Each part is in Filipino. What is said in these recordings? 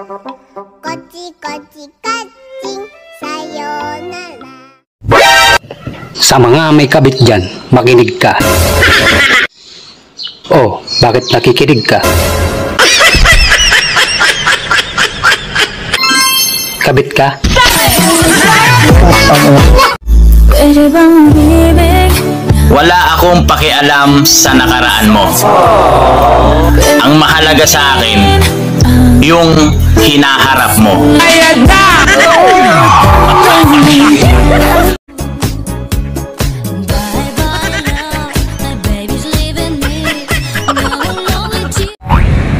Kochi-kochi-kaching, sayonara. Sa mga may kabit dyan, makinig ka. Oh, bakit nakikinig ka? Kabit ka? Wala akong pakialam sa nakaraan mo. Ang mahalaga sa akin, yung hinaharap mo.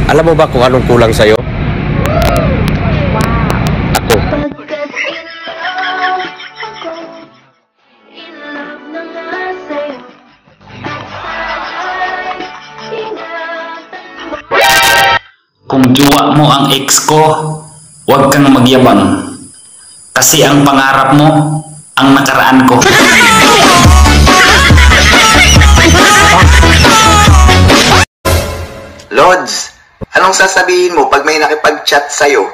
Alam mo ba kung anong kulang sa'yo? Ako. Kung jowa mo ang ex ko, huwag kang magyabang. Kasi ang pangarap mo, ang nakaraan ko. Lods, anong sasabihin mo pag may nakipag-chat sa'yo?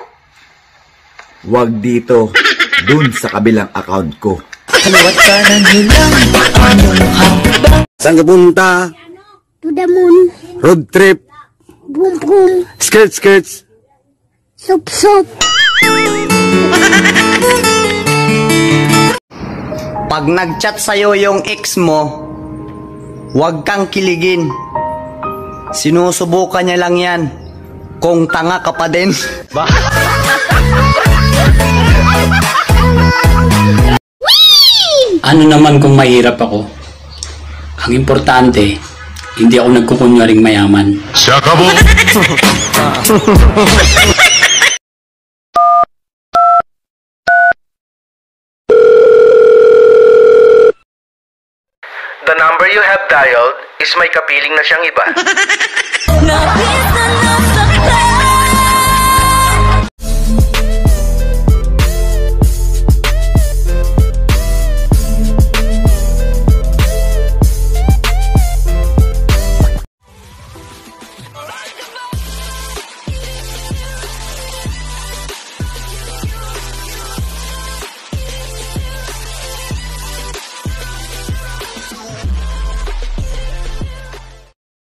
Huwag dito, dun sa kabilang account ko. Saan ka punta? To the moon, Road trip, boom boom, skirts. soup soup. Pag nag-chat sa'yo yung ex mo, huwag kang kiligin. Sinusubukan niya lang yan. Kung tanga ka pa din. Ano naman kung mahirap ako? Ang importante, hindi ako nagkukunwaring mayaman. The number you have dialed is may kapiling na siyang iba.